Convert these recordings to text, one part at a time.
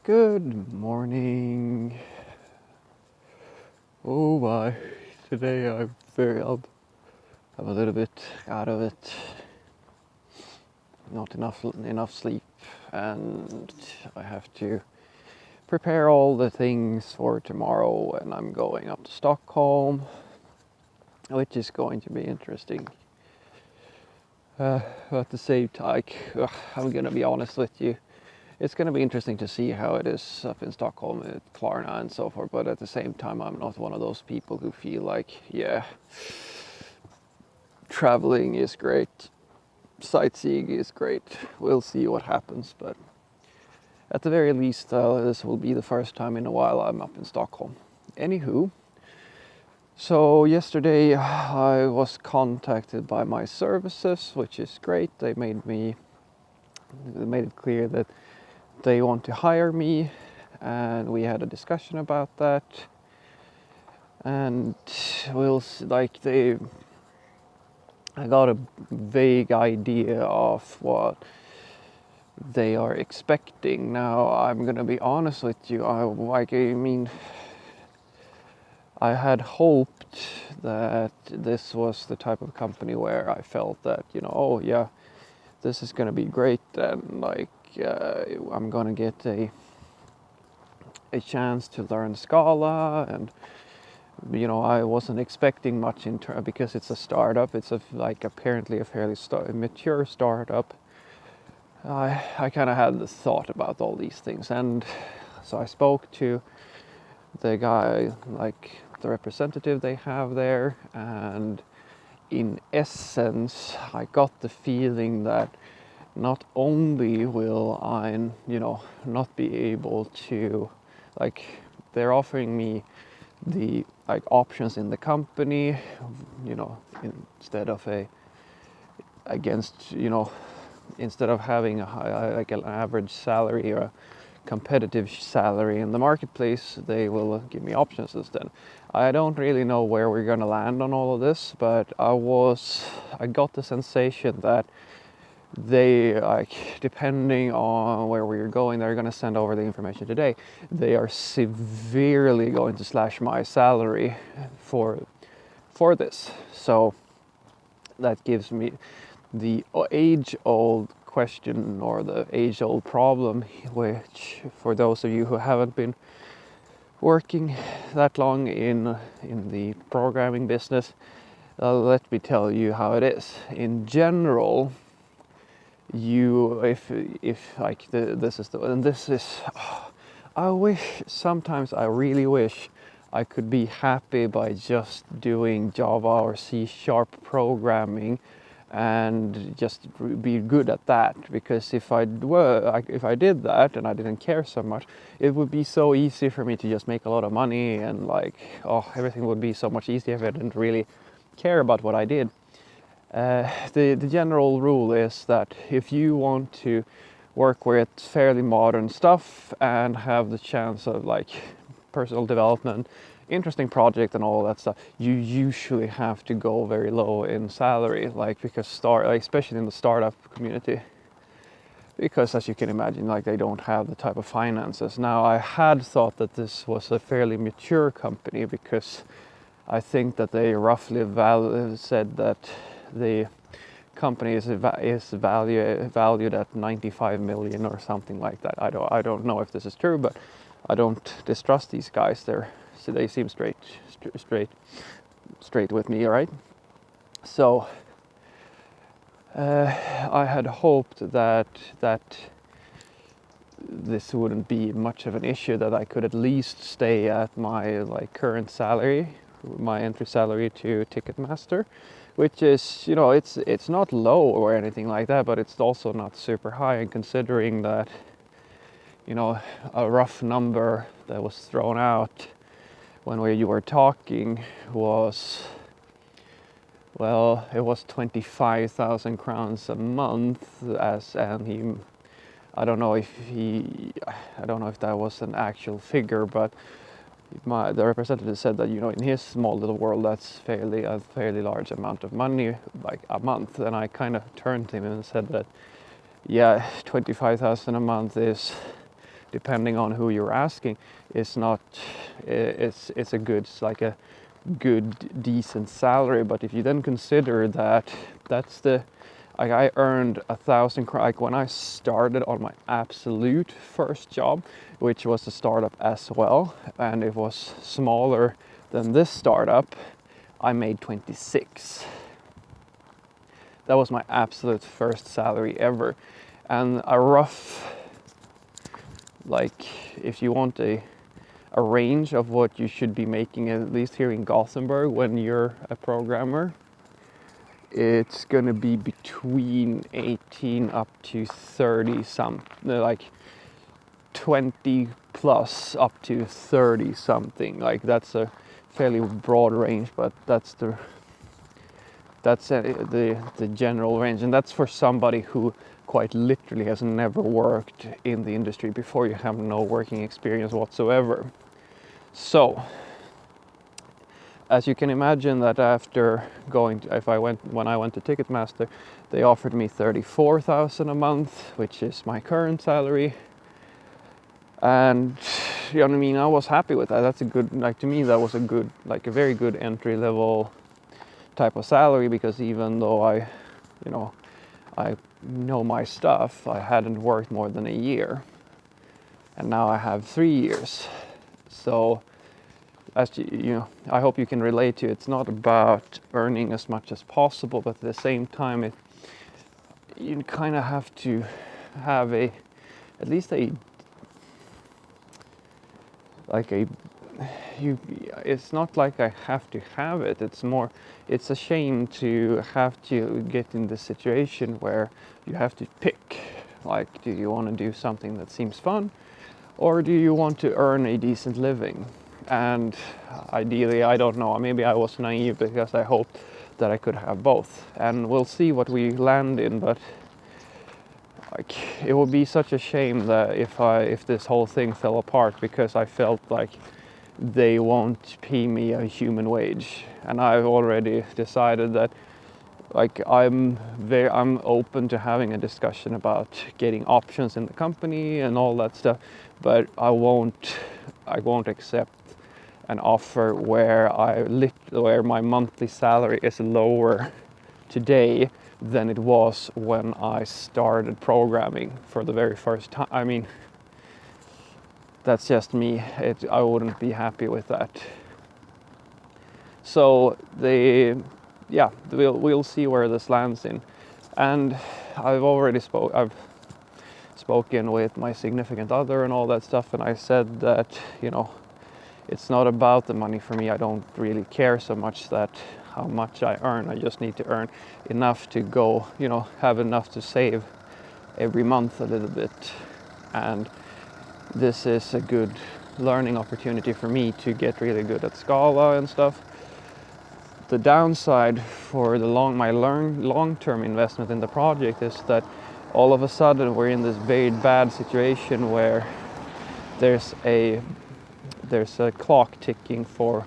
Good morning. Oh my, today I'm a little bit out of it. Not enough sleep, and I have to prepare all the things for tomorrow, and I'm going up to Stockholm, which is going to be interesting. At the same time, I'm gonna be honest with you. It's going to be interesting to see how it is up in Stockholm at Klarna and so forth, but at the same time, I'm not one of those people who feel like, yeah, traveling is great, sightseeing is great. We'll see what happens, but at the very least, this will be the first time in a while I'm up in Stockholm. Anywho, so yesterday I was contacted by my services, which is great. They made it clear that they want to hire me, and we had a discussion about that, and I got a vague idea of what they are expecting. Now I'm gonna be honest with you, I had hoped that this was the type of company where I felt that, oh yeah, this is gonna be great, and I'm gonna get a chance to learn Scala, and I wasn't expecting much because it's a startup. It's apparently a fairly mature startup. I kind of had the thought about all these things, and so I spoke to the guy, like the representative they have there, and in essence, I got the feeling that not only will I, not be able to, they're offering me the options in the company, instead of instead of having an average salary or a competitive salary in the marketplace, they will give me options instead. I don't really know where we're gonna land on all of this, but I got the sensation that they, depending on where we're going, they're going to send over the information today. They are severely going to slash my salary for this. So that gives me the age-old question, or the age-old problem, which for those of you who haven't been working that long in the programming business, let me tell you how it is. In general, I really wish I could be happy by just doing Java or C# programming and just be good at that, because if I did that and I didn't care so much, it would be so easy for me to just make a lot of money, and everything would be so much easier if I didn't really care about what I did. The general rule is that if you want to work with fairly modern stuff and have the chance of personal development, interesting project and all that stuff, you usually have to go very low in salary, because especially in the startup community, because as you can imagine, they don't have the type of finances. Now, I had thought that this was a fairly mature company, because I think that they roughly said that the company is valued at 95 million or something like that. I don't know if this is true, but I don't distrust these guys. They seem straight with me, right? So I had hoped that this wouldn't be much of an issue, that I could at least stay at my current salary, my entry salary to Ticketmaster, which is, it's not low or anything like that, but it's also not super high. And considering that, a rough number that was thrown out when you were talking was, well, it was 25,000 crowns a month, I don't know if that was an actual figure, but the representative said that, in his small little world, that's a fairly large amount of money, a month. And I kind of turned to him and said that, yeah, 25,000 a month is depending on who you're asking, it's not, it's a good, it's like a good decent salary. But if you then consider that that's the, like I earned 1,000, like when I started on my absolute first job, which was a startup as well, and it was smaller than this startup, I made 26. That was my absolute first salary ever. And a rough, like if you want a range of what you should be making, at least here in Gothenburg when you're a programmer, it's gonna be between 18 up to 30 something, like 20 plus up to 30 something. Like that's a fairly broad range, but that's the general range, and that's for somebody who quite literally has never worked in the industry before. You have no working experience whatsoever. So as you can imagine, that after going to, when I went to Ticketmaster, they offered me 34,000 a month, which is my current salary. And you know what I mean, I was happy with that. That's a good, like to me that was a good, like a very good entry level type of salary, because even though I know my stuff, I hadn't worked more than a year, and now I have 3 years. So as I hope you can relate to, it's not about earning as much as possible, but at the same time, you kind of have to have at least it's not like I have to have it. It's more, it's a shame to have to get in this situation where you have to pick, like, do you want to do something that seems fun, or do you want to earn a decent living? And ideally, I don't know, maybe I was naive because I hoped that I could have both, and we'll see what we land in. But like, it would be such a shame that if this whole thing fell apart, because I felt like they won't pay me a human wage, and I've already decided that, like, I'm open to having a discussion about getting options in the company and all that stuff, but I won't accept an offer where where my monthly salary is lower today than it was when I started programming for the very first time. I mean, that's just me. I wouldn't be happy with that. So we'll see where this lands in. And I've spoken with my significant other and all that stuff, and I said that, it's not about the money for me. I don't really care so much that how much I earn. I just need to earn enough to go, have enough to save every month a little bit. And this is a good learning opportunity for me to get really good at Scala and stuff. The downside for my long-term investment in the project is that all of a sudden we're in this very bad situation where there's a clock ticking for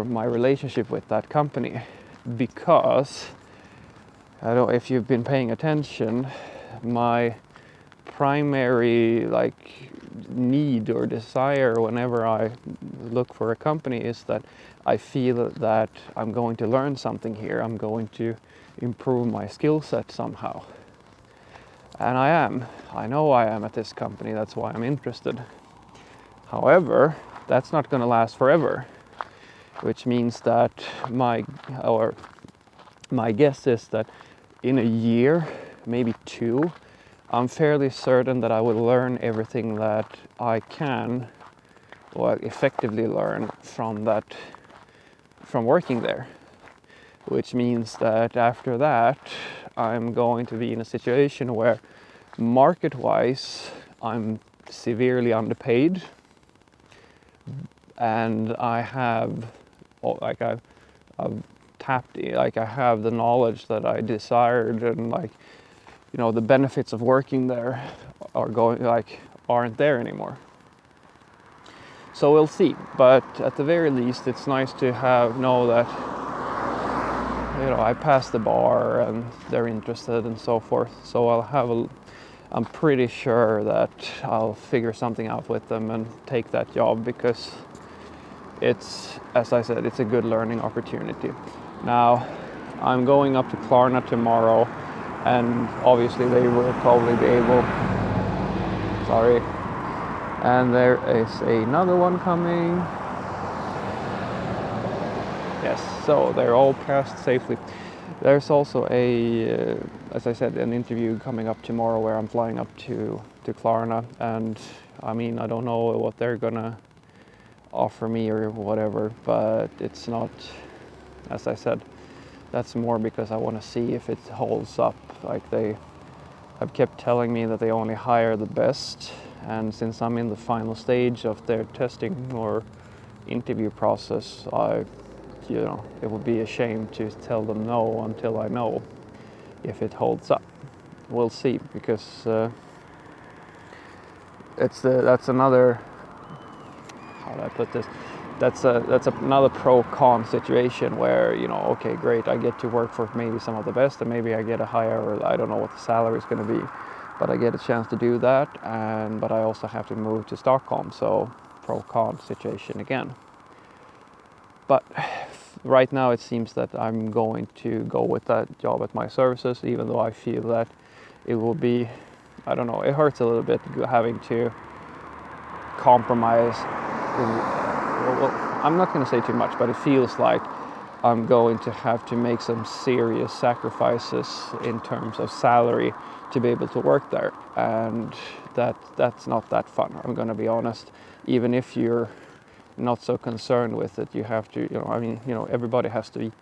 my relationship with that company, because I don't know if you've been paying attention, my primary need or desire whenever I look for a company is that I feel that I'm going to learn something here. I'm going to improve my skill set somehow. And I know I am at this company. That's why I'm interested. However, that's not going to last forever, which means that my guess is that in a year, maybe 2, I'm fairly certain that I will learn everything that I can, or effectively learn from working there. Which means that after that, I'm going to be in a situation where market-wise, I'm severely underpaid, and I have the knowledge that I desired, and the benefits of working there aren't there anymore. So we'll see, but at the very least, it's nice to know that I passed the bar and they're interested and so forth. So I'll have I'm pretty sure that I'll figure something out with them and take that job, because it's, as I said, it's a good learning opportunity. Now, I'm going up to Klarna tomorrow, and obviously they will probably be able, sorry, and there is another one coming. Yes, so they're all passed safely. There's also as I said, an interview coming up tomorrow where I'm flying up to Klarna, and I mean, I don't know what they're gonna offer me or whatever, but it's not, as I said, that's more because I want to see if it holds up. Like, they have kept telling me that they only hire the best, and since I'm in the final stage of their testing or interview process, it would be a shame to tell them no until I know if it holds up. We'll see, because that's another, how do I put this? That's another pro-con situation where, okay, great, I get to work for maybe some of the best, and maybe I get a higher, or I don't know what the salary is going to be, but I get a chance to do that, but I also have to move to Stockholm, so pro-con situation again. But right now it seems that I'm going to go with that job at My Services, even though I feel that it will be, I don't know, it hurts a little bit having to compromise. Well, I'm not going to say too much, but it feels like I'm going to have to make some serious sacrifices in terms of salary to be able to work there, and that's not that fun. I'm going to be honest. Even if you're not so concerned with it, you have to, everybody has to eat.